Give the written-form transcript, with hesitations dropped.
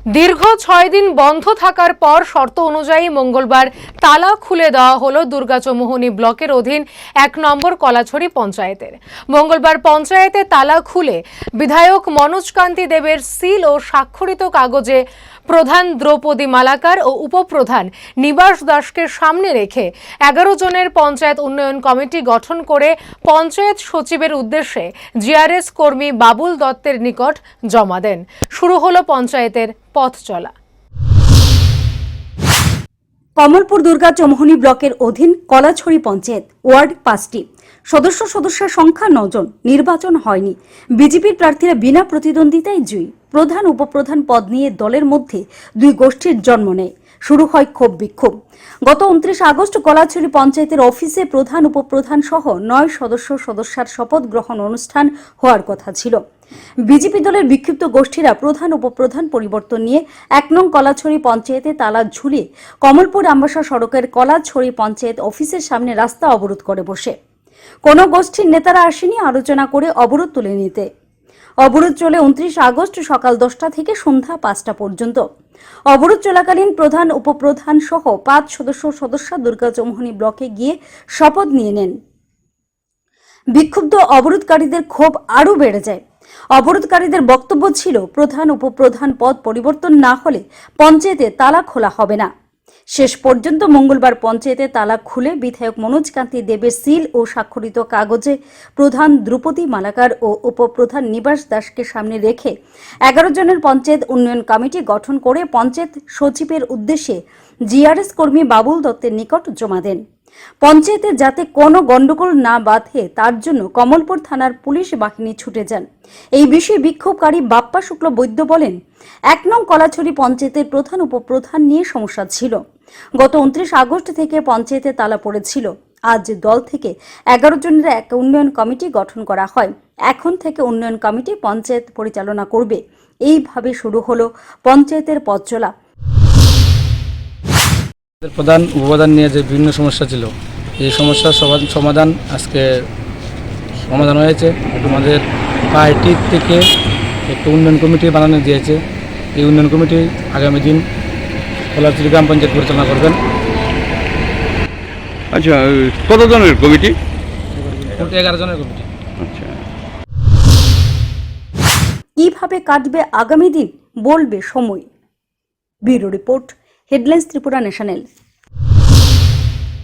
দীর্ঘ 6 দিন বন্ধ থাকার পর শর্ত অনুযায়ী মঙ্গলবার তালা খুলে দেওয়া হলো দুর্গাচৌমুহনী ব্লকের অধীন 1 নম্বর কলাছড়ি পঞ্চায়েতের। মঙ্গলবার পঞ্চায়েতে তালা খুলে বিধায়ক মনোজ কান্তি দেবের সিল ও স্বাক্ষরিত কাগজে প্রধান দ্রৌপদী মালাকার ও উপপ্রধান নিবাস দাসকে সামনে রেখে 11 জনের পঞ্চায়েত উন্নয়ন কমিটি গঠন করে পঞ্চায়েত সচিবের উদ্দেশ্যে জিআরএস কর্মী বাবুল দত্তের নিকট জমা দেন। শুরু হলো পঞ্চায়েতের পথ চলা। কমলপুর দুর্গাচৌমুহনী ব্লকের অধীন কলাছড়ি পঞ্চায়েত ওয়ার্ড 5টি সদস্যের সংখ্যা 9 জন। নির্বাচন হয়নি। বিজেপির প্রার্থীরা বিনা প্রতিদ্বন্দ্বিতায় জয়ী। প্রধান উপপ্রধান পদ নিয়ে দলের মধ্যে দুই গোষ্ঠীর জন্ম নেয়। শুরু হয় ক্ষোভ বিক্ষোভ। গত 29 আগস্ট কলাছড়ি পঞ্চায়েতের অফিসে প্রধান উপপ্রধান সহ 9 সদস্যার শপথ গ্রহণ অনুষ্ঠান হওয়ার কথা ছিল। বিজেপি দলের বিক্ষিপ্ত গোষ্ঠীরা প্রধান উপপ্রধান পরিবর্তন নিয়ে 1 নং কলাছড়ি পঞ্চায়েতে তালা ঝুলিয়ে কমলপুর আমবাসা সড়কের কলাছড়ি পঞ্চায়েত অফিসের সামনে রাস্তা অবরোধ করে বসে। কোনো গোষ্ঠীর নেতারা আসেনি আলোচনা করে অবরোধ তুলে নিতে। অবরোধ চলে 29 আগস্ট সকাল 10টা থেকে সন্ধ্যা 5টা পর্যন্ত। অবরোধ চলাকালীন প্রধান উপপ্রধান সহ 5 সদস্য দুর্গাচৌমুহনী ব্লকে গিয়ে শপথ নিয়ে নেন। বিক্ষুব্ধ অবরোধকারীদের ক্ষোভ আরও বেড়ে যায়। অবরোধকারীদের বক্তব্য ছিল, প্রধান উপপ্রধান পদ পরিবর্তন না হলে পঞ্চায়েতে তালা খোলা হবে না। শেষ পর্যন্ত মঙ্গলবার পঞ্চায়েতে তালা খুলে বিধায়ক মনোজ কান্তি দেবের সিল ও স্বাক্ষরিত কাগজে প্রধান দ্রৌপদী মালাকার ও উপপ্রধান নিবাস দাসকে সামনে রেখে 11 জনের পঞ্চায়েত উন্নয়ন কমিটি গঠন করে পঞ্চায়েত সচিবের উদ্দেশ্যে জিআরএস কর্মী বাবুল দত্তের নিকট জমা দেন। পঞ্চায়েতে যাতে কোনো গন্ডগোল না বাধে তার জন্য কমলপুর থানার পুলিশ বাহিনী ছুটে যান। এই বিষয়ে বিক্ষোভকারী বাপ্পা শুক্ল বৈদ্য বলেন, 1 নং কলাছড়ি পঞ্চায়েতের প্রধান উপপ্রধান নিয়ে সমস্যা ছিল। গত 29 আগস্ট থেকে পঞ্চায়েতে তালা পড়েছিল। আজ দল থেকে 11 জনের এক উন্নয়ন কমিটি গঠন করা হয়। এখন থেকে উন্নয়ন কমিটি পঞ্চায়েত পরিচালনা করবে। এইভাবে শুরু হলো পঞ্চায়েতের পথ চলা। প্রধান উপপ্রধান নিয়ে যে বিভিন্ন সমস্যা ছিল, এই সমস্যার সমাধান আজকে সমাধান হয়েছে। আমাদের পার্টির থেকে একটা উন্নয়ন কমিটি বানানো দিয়েছে। এই উন্নয়ন কমিটি আগামী দিন কলাছড়ি গ্রাম পঞ্চায়েত পরিচালনা করবেন। আচ্ছা, কতজনের কমিটি? 11 জনের কমিটি। আচ্ছা, কিভাবে কাটবে আগামী দিন বলবে সময়। Bureau report, headlines Tripura national.